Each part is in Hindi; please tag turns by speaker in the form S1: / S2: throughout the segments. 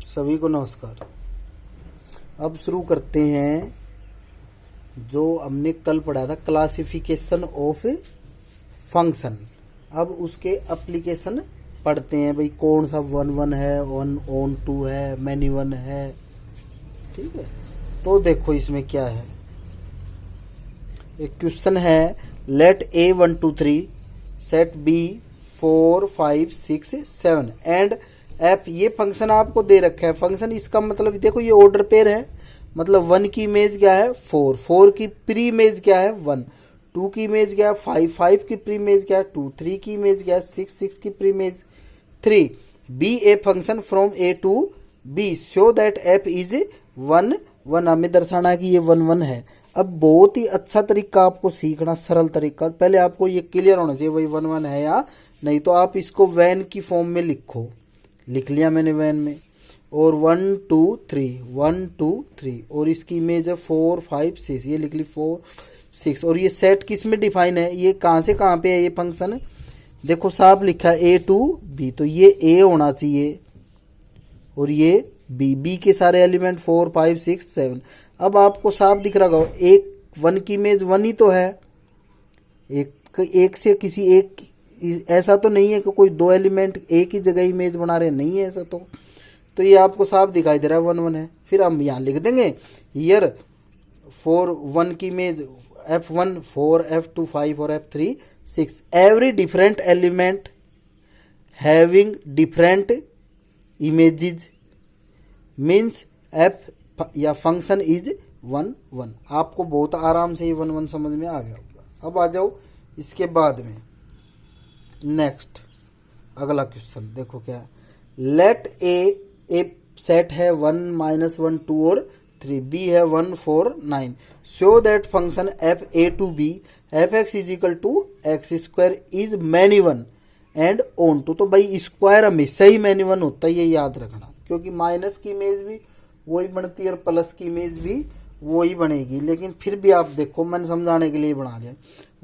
S1: सभी को नमस्कार। अब शुरू करते हैं जो हमने कल पढ़ा था, क्लासिफिकेशन ऑफ फंक्शन। अब उसके एप्लीकेशन पढ़ते हैं भाई, कौन सा वन वन है, ऑन टू है, मैनी वन है। ठीक है, तो देखो इसमें क्या है। एक क्वेश्चन है, let A 1 2 3 set B 4 5 6 7 and f. ये फंक्शन आपको दे रखा है। फंक्शन इसका मतलब देखो, ये ऑर्डर पेयर है, मतलब 1 की इमेज क्या है 4, 4 की प्री इमेज क्या है 1, 2 की इमेज क्या है 5, 5 की प्री इमेज क्या है 2, 3 की इमेज क्या है 6, 6 की preimage 3। Be a function from A to B so that f is 1 1। हमें दर्शाना है कि ये 1 1 है। अब बहुत ही अच्छा तरीका आपको सीखना, सरल तरीका। पहले आपको ये क्लियर होना चाहिए वही 1 1 है या नहीं। तो आप इसको वैन की फॉर्म में लिखो, लिख लिया मैंने वैन में। और 1 2 3 1 2 3 और इसकी इमेज है 4 5 6, ये लिख ली 4 6। और ये सेट किस में डिफाइन है, ये कहाँ से कहाँ पे है ये फंक्शन। देखो साफ लिखा है ए टू बी, तो ये ए होना चाहिए और ये बी। बी के सारे एलिमेंट 4 5 6 7। अब आपको साफ दिख रहा होगा, एक 1 की इमेज 1 ही तो है। एक से किसी एक, ऐसा तो नहीं है कि कोई दो एलिमेंट एक ही जगह इमेज बना रहे, नहीं है ऐसा। तो ये आपको साफ दिखाई दे रहा है 1 1 है। फिर हम यहाँ लिख देंगे हियर 4 1 की इमेज F1 4, F2 5 और F3 6। Every different element having different images means F या फंक्शन इज 1 1। आपको बहुत आराम से ये 1 1 समझ में आ गया होगा। अब आ जाओ इसके बाद में नेक्स्ट अगला क्वेश्चन। देखो क्या, लेट ए सेट है 1 -1 2 और 3, बी है 1 4 9 so that function f A to B f x is equal to x square is many one and onto. तो भाई स्क्वायर हमेशा ही मैनी वन होता है, ये याद रखना, क्योंकि माइनस की इमेज भी वही बनती है और प्लस की इमेज भी वही बनेगी। लेकिन फिर भी आप देखो, मैंने समझाने के लिए बना दिया।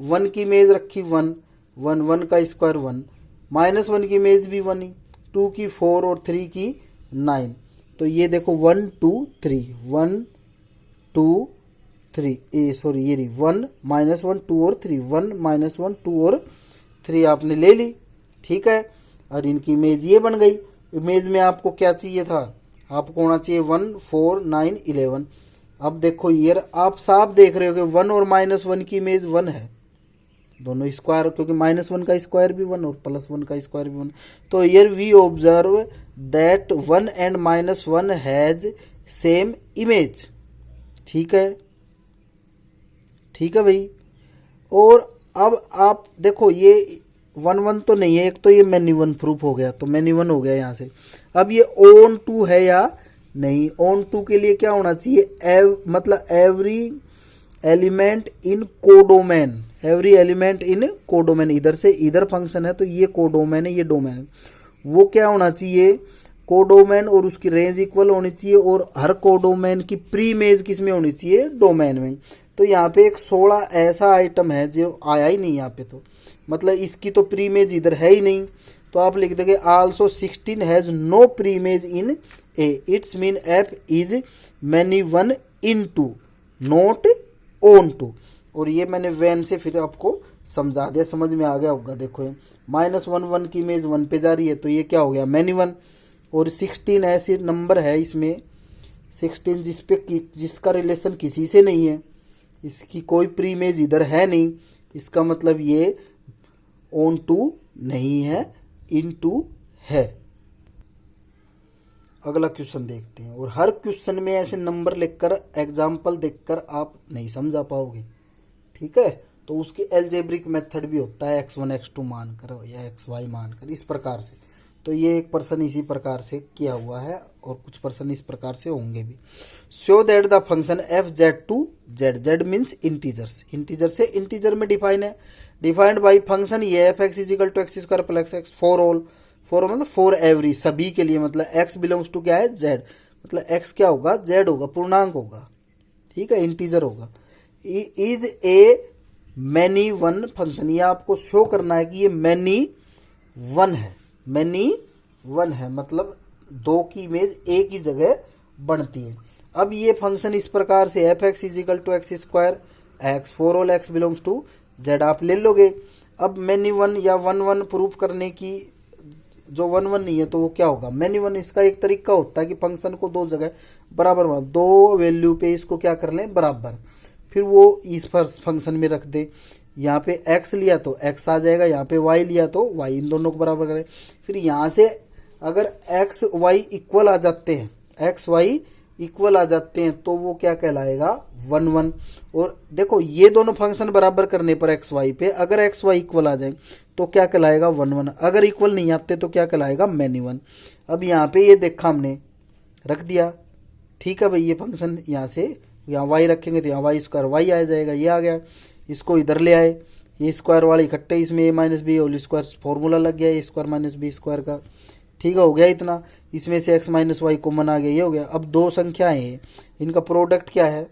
S1: 1 की इमेज रखी 1 1 1 का स्क्वायर 1, -1 की इमेज भी 1 ही, 2 की 4 और 3 की 9। तो ये देखो 1 2 3 1 2 3 ये रही 1 -1 2 और 3, 1 -1 2 और 3 आपने ले ली। ठीक है, और इनकी इमेज ये बन गई। इमेज में आपको क्या चाहिए था, आपको होना चाहिए 1 4 9 11। अब देखो ये आप साफ देख रहे हो कि 1 और -1 की इमेज 1 है, दोनों स्क्वायर, क्योंकि -1 का स्क्वायर भी 1 और +1 का स्क्वायर भी 1। तो here we observe that 1 and -1 has same image. ठीक है, ठीक है भाई। और अब आप देखो ये 1 1 तो नहीं है, एक तो ये मैनी वन प्रूफ हो गया, तो मैनी वन हो गया यहाँ से। अब ये ऑन टू है या नहीं। ऑन टू के लिए क्या होना चाहिए, मतलब every element in codomain, every element in codomain. इधर से इधर फंक्शन है तो ये कोडोमेन है, ये डोमेन है। वो क्या होना चाहिए, कोडोमेन, और उसकी रेंज इक्वल होनी चाहिए। और हर कोडोमेन की प्री इमेज किस में होनी चाहिए, डोमेन में। तो यहाँ पे एक 16 ऐसा आइटम है जो आया ही नहीं यहाँ पे, तो मतलब इसकी तो प्री इमेज इधर है ही नहीं। तो आप लिख देंगे also 16 has no preimage in A, it's mean f is many one into not onto. और ये मैंने वैन से फिर आपको समझा दिया, समझ में आ गया होगा। देखो -1 1 की इमेज 1 पे जा रही है, तो ये क्या हो गया मैनी वन। और 16 ऐसे नंबर है इसमें, 16 जिसका रिलेशन किसी से नहीं है, इसकी कोई प्री इमेज इधर है नहीं, इसका मतलब ये ऑन टू नहीं है, इन टू है। अगला क्वेश्चन देखते हैं। और हर क्वेश्चन में ऐसे नंबर लिखकर, एग्जाम्पल देखकर आप नहीं समझा पाओगे। ठीक है, तो उसकी एल्जेब्रिक मेथड भी होता है, x1 x2 मानकर या xy मानकर, इस प्रकार से। तो ये एक पर्सन इसी प्रकार से किया हुआ है और कुछ पर्सन इस प्रकार से होंगे भी। So that the function f Z to Z, Z means integers, integer से इंटीजर में डिफाइन है। डिफाइंड बाई फंक्शन ये f x is equal to x square plus x for all, for मतलब फॉर एवरी, सभी के लिए। मतलब x बिलोंग्स टू क्या है, जेड, मतलब x क्या होगा, जेड होगा, पूर्णांक होगा। ठीक है, इंटीजर होगा। Is a many one function, ये आपको शो करना है कि ये मैनी वन है, मैनी वन है, मतलब दो की इमेज एक ही जगह बनती है। अब ये फंक्शन इस प्रकार से f x is equal to x square x for all x belongs to Z आप ले लोगे। अब मैनी वन या वन वन प्रूफ करने की, जो वन वन नहीं है तो वो क्या होगा, मैनी वन। इसका एक तरीका होता है कि फंक्शन को दो जगह बराबर, दो वैल्यू पे इसको क्या कर लें बराबर, फिर वो इस पर फंक्शन में रख दे। यहाँ पे x लिया तो x आ जाएगा, यहाँ पे y लिया तो y, इन दोनों को बराबर करें। फिर यहाँ से अगर x y इक्वल आ जाते हैं, x y इक्वल आ जाते हैं तो वो क्या कहलाएगा वन वन। और देखो ये दोनों फंक्शन बराबर करने पर एक्स वाई पे अगर एक्स वाई इक्वल आ जाए तो क्या कहलाएगा वन वन, अगर इक्वल नहीं आते तो क्या कहलाएगा मैनी वन। अब यहाँ पे ये देखा हमने रख दिया, ठीक है भाई, ये फंक्शन यहाँ से यहाँ वाई रखेंगे तो यहाँ वाई स्क्वायर वाई आ जाएगा, ये आ गया। इसको इधर ले आए, ये स्क्वायर वाले इकट्ठे, इसमें a minus b whole square formula लग गया a square minus b square का, ठीक है, हो गया इतना। इसमें से x माइनस वाई कॉमन आ गया, ये हो गया। अब दो संख्याएं हैं, इनका प्रोडक्ट क्या है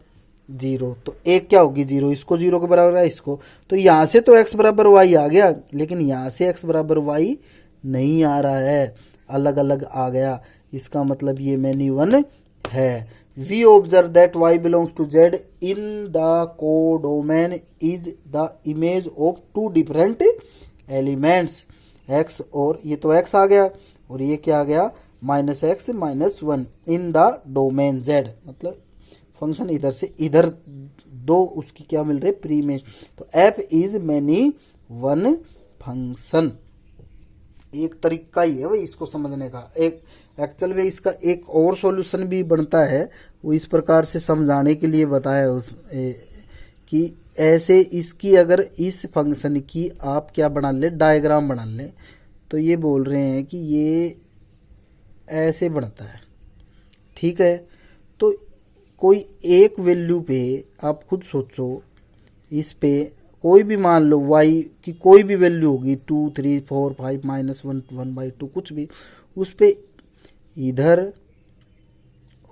S1: जीरो, तो एक क्या होगी जीरो, इसको जीरो के बराबर है इसको, तो यहाँ से तो x बराबर वाई आ गया, लेकिन यहाँ से x बराबर वाई नहीं आ रहा है, अलग अलग आ गया। इसका मतलब ये मैनी वन है। We observe that y belongs to z in the codomain is the image of two different elements x, और ये तो x आ गया और ये क्या आ गया minus x minus one in the domain z, मतलब फंक्शन इधर से इधर दो उसकी क्या मिल रही है प्री इमेज। तो f is many one function. एक तरीका ही है भाई इसको समझने का। एक एक्चुअल में इसका एक और सॉल्यूशन भी बनता है, वो इस प्रकार से समझाने के लिए बताया कि ऐसे इसकी अगर इस फंक्शन की आप क्या बना ले डायग्राम बना लें तो ये बोल रहे हैं कि ये ऐसे बनता है, ठीक है। तो कोई एक वैल्यू पे आप खुद सोचो, इस पे कोई भी मान लो y की कोई भी वैल्यू होगी 2 3 4 5 माइनस वन 1/2 कुछ भी, उस पे इधर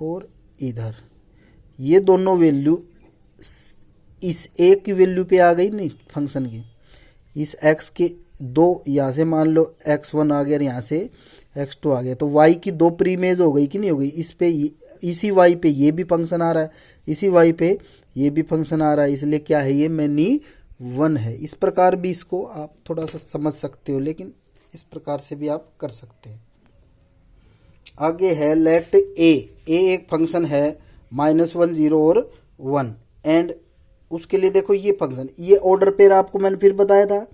S1: और इधर ये दोनों वैल्यू इस एक की वैल्यू पे आ गई नहीं फंक्शन की, इस x के दो, यहाँ से मान लो x1 आ गया और यहाँ से x2 आ गया, तो y की दो प्रीमेज हो गई कि नहीं हो गई। इस पे इसी y पे ये भी फंक्शन आ रहा है, इसी y पे ये भी फंक्शन आ रहा है, इसलिए क्या है ये मैनी वन है। इस प्रकार भी इसको आप थोड़ा सा समझ सकते हो, लेकिन इस प्रकार से भी आप कर सकते हैं। आगे है लेट ए एक फंक्शन है -1 0 और 1, एंड उसके लिए देखो ये फंक्शन, ये ऑर्डर पेयर आपको मैंने फिर बताया था,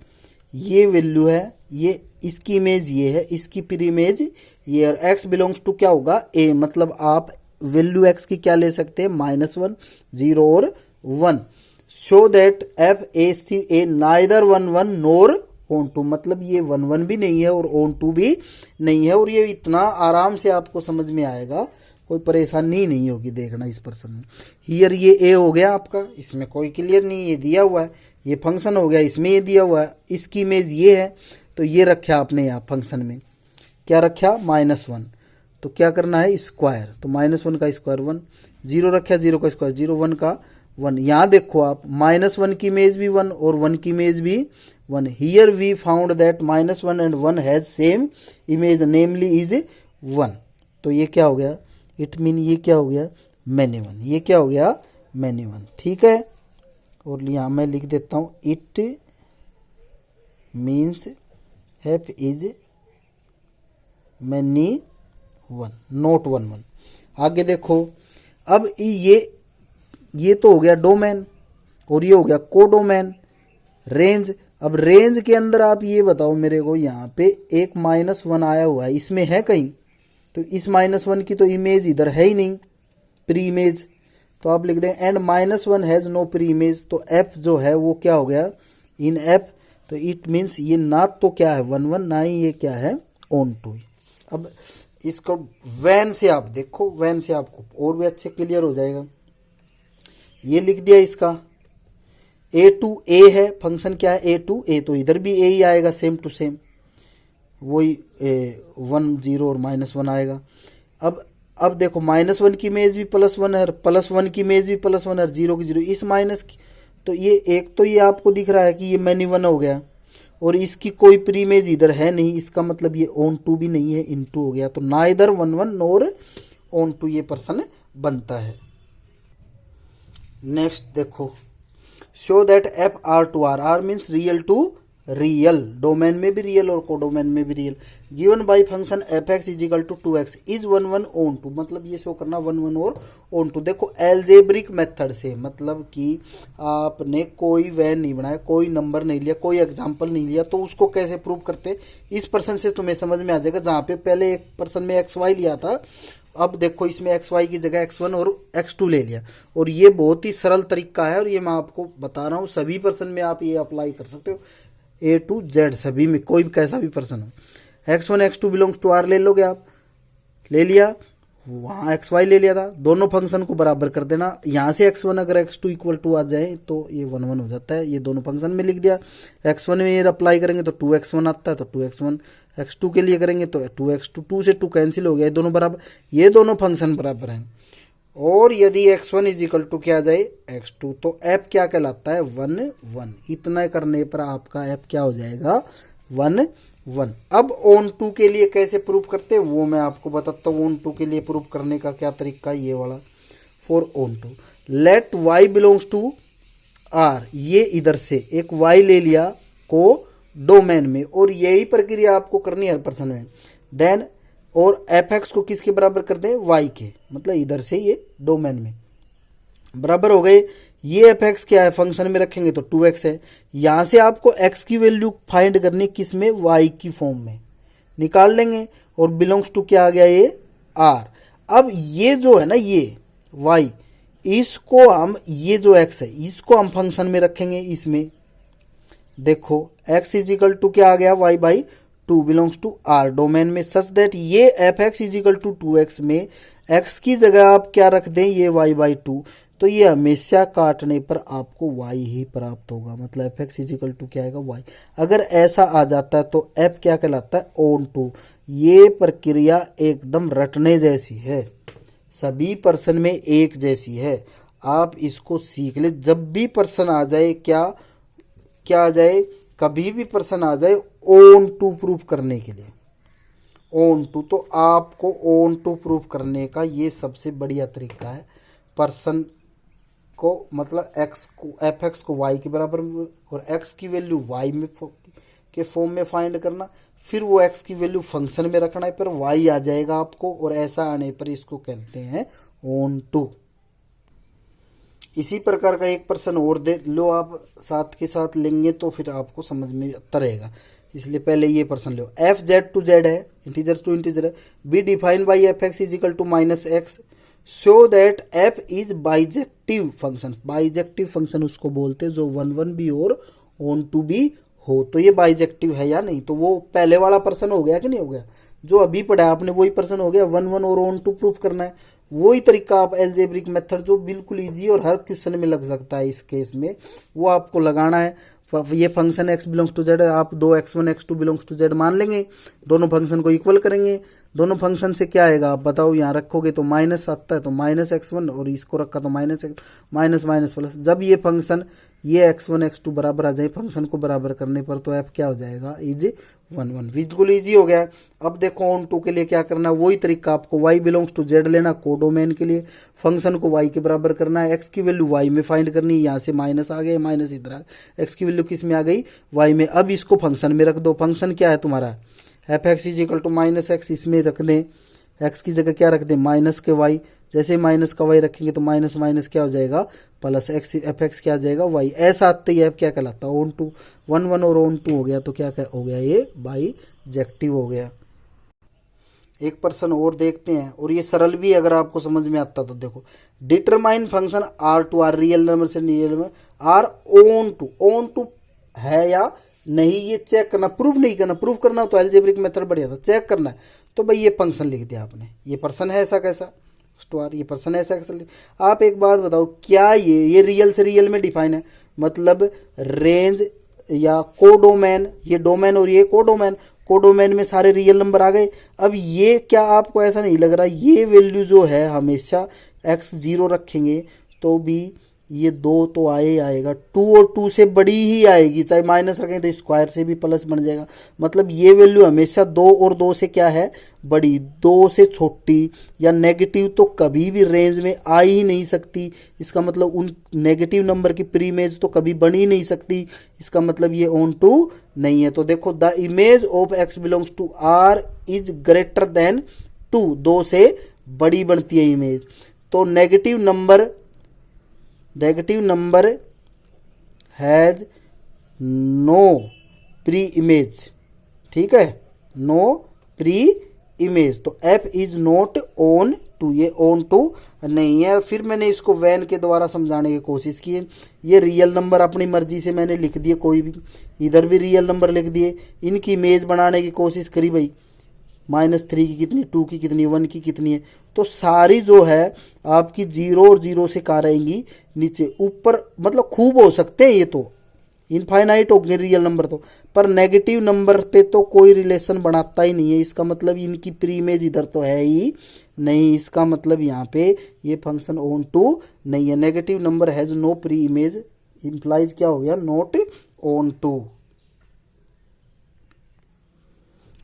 S1: ये वैल्यू है, ये इसकी इमेज ये है, इसकी फिर इमेज ये, और x बिलोंग्स टू क्या होगा a, मतलब आप वैल्यू x की क्या ले सकते हैं -1 0 और 1। Show that f a neither 1 1 nor onto, मतलब ये 1 1 भी नहीं है और ऑन टू भी नहीं है, और ये इतना आराम से आपको समझ में आएगा, कोई परेशानी नहीं होगी देखना इस पर्सन में। हियर ये a हो गया आपका, इसमें कोई क्लियर नहीं, ये दिया हुआ है, ये फंक्शन हो गया, इसमें ये दिया हुआ है, इसकी इमेज ये है, तो ये रखा आपने यहाँ फंक्शन में क्या रखा -1, तो क्या करना है स्क्वायर, तो -1 का स्क्वायर 1, 0 रखा 0 का स्क्वायर 0, 1 का 1। यहाँ देखो आप -1 की इमेज भी 1 और 1 की इमेज भी 1। Here we found that -1 and 1 has same image namely is 1, तो ये क्या हो गया, इट मीन ये क्या हो गया मैनी वन, ये क्या हो गया मैनी वन, ठीक है। और यहाँ मैं लिख देता हूँ it means f is many one note 1 1। आगे देखो, अब ये तो हो गया डोमेन और ये हो गया कोडोमेन रेंज। अब रेंज के अंदर आप ये बताओ मेरे को, यहाँ पे एक -1 आया हुआ है, इसमें है कहीं, तो इस -1 की तो इमेज इधर है ही नहीं प्री इमेज, तो आप लिख दें and -1 has no preimage, तो f जो है वो क्या हो गया इन f, तो इट मीन्स ये ना तो क्या है 1 1 ना ही ये क्या है ऑन टू। अब इसको वैन से आप देखो, वैन से आपको और भी अच्छे क्लियर हो जाएगा। ये लिख दिया इसका a टू a है, फंक्शन क्या है a टू a, तो इधर भी a ही आएगा सेम टू सेम, वही 1 0 और -1 आएगा। अब देखो -1 की इमेज भी +1 है, +1 की इमेज भी +1 है, 0 की 0, इस माइनस की, तो ये एक तो ये आपको दिख रहा है कि ये मैनी वन हो गया, और इसकी कोई प्री इमेज इधर है नहीं, इसका मतलब ये ऑन टू भी नहीं है, इन टू हो गया, तो ना इधर 1 1 नोर ऑन टू ये पर्सन बनता है। नेक्स्ट देखो, show that f R to R means real to real, domain में भी रियल और कोडोमेन में भी real, given by function f x is equal to 2x is 1 1 onto, मतलब ये शो करना 1 1 और ऑन टू। देखो एल्जेब्रिक मेथड से, मतलब कि आपने कोई वैन नहीं बनाया, कोई नंबर नहीं लिया, कोई एग्जांपल नहीं लिया, तो उसको कैसे प्रूव करते इस पर्सन से तुम्हें समझ में आ जाएगा। जहाँ पे पहले एक पर्सन में एक्स वाई लिया था, अब देखो इसमें एक्स वाई की जगह x1 और x2 ले लिया, और ये बहुत ही सरल तरीका है, और ये मैं आपको बता रहा हूँ सभी पर्सन में आप ये अप्लाई कर सकते हो, A to Z सभी में, कोई भी कैसा भी पर्सन हो। x1 x2 belongs to R ले लोगे आप, ले लिया, वहाँ XY ले लिया था, दोनों फंक्शन को बराबर कर देना, यहाँ से x1 अगर x2 इक्वल टू आ जाए तो ये 1 1 हो जाता है, ये दोनों फंक्शन में लिख दिया। x1 में ये अप्लाई करेंगे तो 2x1 आता है, तो 2x1 x2 के लिए करेंगे तो 2x2, 2 से 2 कैंसिल हो गया, ये दोनों बराबर, ये दोनों फंक्शन बराबर हैं। और यदि x1 इज इक्वल टू क्या आ जाए x2, तो f क्या कहलाता है 1 1, इतना करने पर आपका f क्या हो जाएगा 1 1। अब ऑन टू के लिए कैसे प्रूव करते हैं वो मैं आपको बताता हूँ। ऑन टू के लिए प्रूव करने का क्या तरीका, ये वाला for onto, let y belongs to r, ये इधर से एक y ले लिया को डोमेन में, और यही प्रक्रिया आपको करनी है हर पर्सन में। देन और एफ एक्स को किसके बराबर कर दें y के, मतलब इधर से ये डोमेन में बराबर हो गए। ये एफ एक्स क्या है, फंक्शन में रखेंगे तो 2x है, यहां से आपको x की वैल्यू फाइंड करनी किस में, y की फॉर्म में निकाल लेंगे, और बिलोंग्स टू क्या आ गया ये r। अब ये जो है ना ये y, इसको हम, ये जो x है इसको हम फंक्शन में रखेंगे इसमें, देखो x इज इक्वल टू क्या आ गया y by 2 belongs to r domain में, सच दैट ये f x is equal to 2x में x की जगह आप क्या रख दें ये y बाई 2, तो ये हमेशा काटने पर आपको y ही प्राप्त होगा, मतलब f x is equal to क्या आएगा y। अगर ऐसा आ जाता है तो f क्या कहलाता है ऑन टू। ये प्रक्रिया एकदम रटने जैसी है, सभी पर्सन में एक जैसी है, आप इसको सीख ले। जब भी पर्सन आ जाए क्या आ जाए, कभी भी पर्सन आ जाए ऑन टू प्रूफ करने के लिए, ऑन टू, तो आपको ऑन टू प्रूफ करने का ये सबसे बढ़िया तरीका है। पर्सन को मतलब x को, एफ एक्स को y के बराबर और x की वैल्यू y में के फॉर्म में फाइंड करना, फिर वो x की वैल्यू फंक्शन में रखना है, पर y आ जाएगा आपको, और ऐसा आने पर इसको कहते हैं ऑन टू। इसी प्रकार का एक पर्सन और दे लो आप, साथ के साथ लेंगे तो फिर आपको समझ में आता रहेगा, इसलिए पहले ये पर्सन लो। एफ जेड टू जेड है, इंटीजर टू इंटीजर है, be defined by f x is equal to minus x, show that f is bijective function. Bijective function उसको बोलते हैं जो 1 1 भी और ऑन टू भी हो, तो ये बाइजेक्टिव है या नहीं, तो वो पहले वाला पर्सन हो गया कि नहीं हो गया, जो अभी पढ़ा आपने वही पर्सन हो गया। 1 1 और ऑन टू प्रूफ करना है, वही तरीका आप एल्जेब्रिक मेथड जो बिल्कुल इजी और हर क्वेश्चन में लग सकता है इस केस में, वो आपको लगाना है। ये function x belongs to Z है, आप दो x1 x2 belongs to Z मान लेंगे, दोनों फंक्शन को इक्वल करेंगे, दोनों फंक्शन से क्या आएगा आप बताओ, यहाँ रखोगे तो माइनस आता है तो माइनस x1, और इसको रखा तो माइनस माइनस माइनस प्लस। जब ये फंक्शन ये x1 x2 बराबर आ जाए फंक्शन को बराबर करने पर, तो f क्या हो जाएगा इज 1 1, बिल्कुल इजी हो गया। अब देखो ऑन टू के लिए क्या करना है, वही तरीका, आपको y बिलोंग्स टू जेड लेना कोडोमेन के लिए, फंक्शन को y के बराबर करना है, x की वैल्यू y में फाइंड करनी है, यहाँ से माइनस आ गए, माइनस इधर आ गए, x की वैल्यू किस में आ गई y में। अब इसको फंक्शन में रख दो, फंक्शन क्या है तुम्हारा f x is equal to minus x, इसमें रख दें x की जगह क्या रख दें माइनस के y, जैसे माइनस का y रखेंगे तो माइनस माइनस क्या हो जाएगा प्लस एक्स, एफ एक्स क्या आ जाएगा y। ऐसा आते ही एफ क्या कहलाता है ऑन टू, 1 1 और ऑन टू हो गया तो क्या हो गया ये बाइजेक्टिव हो गया। एक पर्सन और देखते हैं, और ये सरल भी अगर आपको समझ में आता तो देखो, determine function R to R, real number से real number R onto है या नहीं, ये चेक करना, प्रूफ नहीं करना, प्रूफ करना तो एल्जेब्रिक मेथड बढ़िया था, चेक करना है तो भाई ये फंक्शन लिख दिया आपने, ये पर्सन है ऐसा कैसा टू आर, ये पर्सन है ऐसा कैसा। आप एक बात बताओ, क्या ये रियल से रियल में डिफाइन है, मतलब रेंज या कोडोमेन, ये डोमेन और ये कोडोमेन, कोडोमेन में सारे रियल नंबर आ गए। अब ये क्या आपको ऐसा नहीं लग रहा, ये वैल्यू जो है हमेशा x0 रखेंगे तो भी ये 2 तो आए ही आएगा, 2 और 2 से बड़ी ही आएगी, चाहे माइनस रखें तो स्क्वायर से भी प्लस बन जाएगा। मतलब ये वैल्यू हमेशा 2 और 2 से क्या है, बड़ी, 2 से छोटी या नेगेटिव तो कभी भी रेंज में आ ही नहीं सकती। इसका मतलब उन नेगेटिव नंबर की प्री इमेज तो कभी बन ही नहीं सकती। इसका मतलब ये ऑन टू नहीं है। तो देखो the image of x belongs to r is greater than 2, 2 से बड़ी बनती है इमेज। तो negative number has no preimage, ठीक है, नो प्री इमेज। तो f is not onto, ये ऑन टू नहीं है। फिर मैंने इसको वैन के द्वारा समझाने की कोशिश की है। ये रियल नंबर अपनी मर्जी से मैंने लिख दिए, कोई भी, इधर भी रियल नंबर लिख दिए, इनकी इमेज बनाने की कोशिश करी भाई, -3 की कितनी, 2 की कितनी, 1 की कितनी है। तो सारी जो है आपकी 0 और 0 से कहाँ रहेंगी, नीचे। ऊपर मतलब खूब हो सकते हैं, ये तो इनफाइनाइट हो गए रियल नंबर तो, पर नेगेटिव नंबर पे तो कोई रिलेशन बनाता ही नहीं है। इसका मतलब इनकी प्री इमेज इधर तो है ही नहीं। इसका मतलब यहाँ पे ये फंक्शन ऑन टू नहीं है। Negative number has no preimage implies क्या हो गया, नॉट ऑन टू।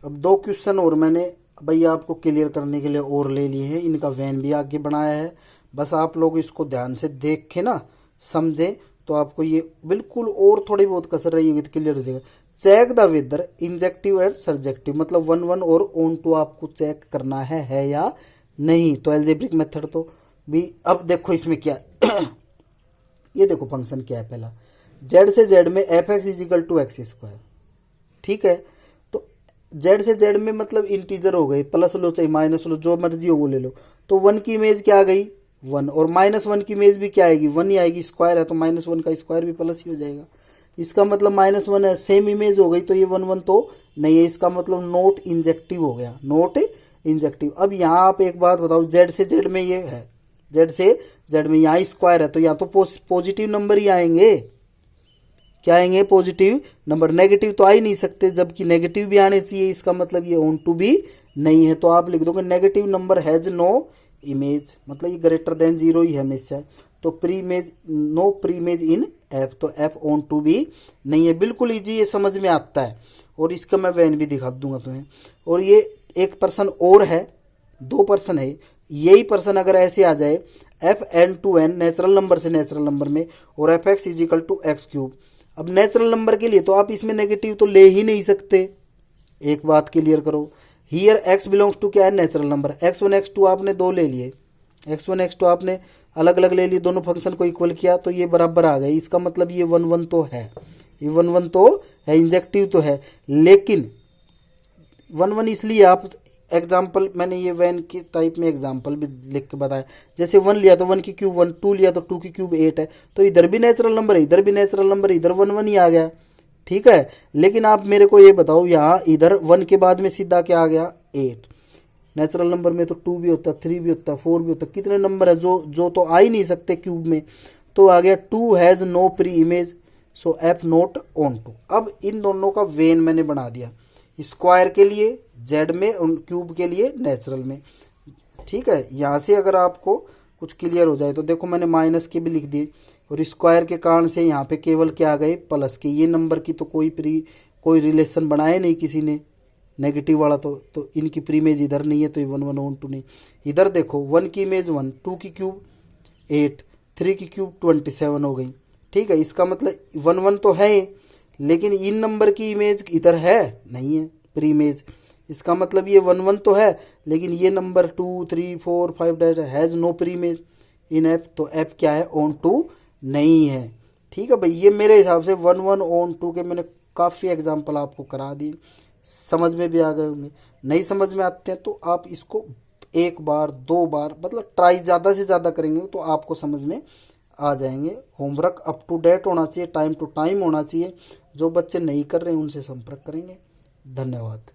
S1: अब 2 क्वेश्चन और मैंने भैया आपको क्लियर करने के लिए और ले लिए हैं, इनका वैन भी आगे बनाया है। बस आप लोग इसको ध्यान से देख के ना समझे तो आपको ये बिल्कुल और थोड़ी बहुत कसर रही होगी तो क्लियर हो जाएगा। Check the whether injective and surjective, मतलब 1 1 और ऑन टू आपको चेक करना है या नहीं। तो एल्जेब्रिक मेथड तो भी, अब देखो इसमें क्या ये देखो फंक्शन क्या है। पहला z से z में f(x) = x², ठीक है। तो z से z में मतलब इंटीजर हो गए, प्लस लो चाहे माइनस लो, जो मर्जी हो वो ले लो। तो 1 की इमेज क्या आ गई, 1, और -1 की इमेज भी क्या आएगी, 1 ही आएगी, स्क्वायर है तो -1 का स्क्वायर भी प्लस ही हो जाएगा। इसका मतलब -1 है, सेम इमेज हो गई, तो ये 1 1 तो नहीं है। इसका मतलब नॉट इंजेक्टिव हो गया, नॉट इंजेक्टिव। अब यहाँ आप एक बात बताओ, z से z में ये है, z से z में यहाँ स्क्वायर है, तो यहाँ तो पॉजिटिव नंबर ही आएंगे। क्या आएंगे, पॉजिटिव नंबर, नेगेटिव तो आ ही नहीं सकते, जबकि नेगेटिव भी आने चाहिए। इसका मतलब ये ऑन टू भी नहीं है। तो आप लिख दोगे negative number has no image, मतलब ये ग्रेटर देन 0 ही है हमेशा। तो preimage, no preimage in f, तो f ऑन टू भी नहीं है। बिल्कुल इजी, ये समझ में आता है। और इसका मैं वैन भी दिखा दूंगा तुम्हें। और ये एक पर्सन और है, 2 पर्सन है, यही पर्सन अगर ऐसे आ जाए fn(n) नेचुरल नंबर से नेचुरल नंबर में, और f(x) = x³। अब नेचुरल नंबर के लिए तो आप इसमें नेगेटिव तो ले ही नहीं सकते। एक बात क्लियर करो, हियर x बिलोंग्स टू क्या है, नेचुरल नंबर। x1 x2 आपने 2 ले लिए, x1 x2 आपने अलग अलग ले लिए, दोनों फंक्शन को इक्वल किया तो ये बराबर आ गए। इसका मतलब ये 1 1 तो है, ये 1 1 तो है, इंजेक्टिव तो है। लेकिन 1 1 इसलिए आप एग्जाम्पल, मैंने ये वैन की टाइप में एग्जाम्पल भी लिख के बताया। जैसे 1 लिया तो 1 की क्यूब 1, 2 लिया तो 2 की क्यूब 8 है, तो इधर भी नेचुरल नंबर है, इधर भी नेचुरल नंबर है, इधर 1 1 ही आ गया, ठीक है। लेकिन आप मेरे को ये बताओ, यहाँ इधर 1 के बाद में सीधा क्या आ गया, 8। नेचुरल नंबर में तो 2 भी होता, 3 भी होता, 4 भी होता, कितने नंबर है जो तो आ ही नहीं सकते क्यूब में। तो आ गया 2 has no preimage, so f not onto. अब इन दोनों का वेन मैंने बना दिया, स्क्वायर के लिए z में, क्यूब के लिए नेचुरल में, ठीक है। यहाँ से अगर आपको कुछ क्लियर हो जाए तो देखो मैंने माइनस के भी लिख दिए, और स्क्वायर के कारण से यहाँ पे केवल क्या आ गए, प्लस के। ये नंबर की तो कोई रिलेशन बनाए नहीं किसी ने, नेगेटिव वाला तो इनकी प्री इमेज इधर नहीं है, तो ये 1 1 ऑन टू नहीं। इधर देखो 1 की इमेज 1, 2 की क्यूब 8, 3 की क्यूब 27 हो गई, ठीक है। इसका मतलब 1 1 तो है, लेकिन इन नंबर की इमेज इधर है नहीं है प्री इमेज। इसका मतलब ये 1 1 तो है, लेकिन ये number 2 3 4 5 has no preimage in f, तो f क्या है, ऑन टू नहीं है, ठीक है भाई। ये मेरे हिसाब से 1 1 ऑन टू के मैंने काफ़ी एग्जाम्पल आपको करा दिए, समझ में भी आ गए होंगे। नहीं समझ में आते हैं तो आप इसको 1 बार 2 बार मतलब ट्राई ज़्यादा से ज़्यादा करेंगे तो आपको समझ में आ जाएंगे। होमवर्क अप टू डेट होना चाहिए, टाइम टू टाइम होना चाहिए। जो बच्चे नहीं कर रहे हैं उनसे संपर्क करेंगे। धन्यवाद।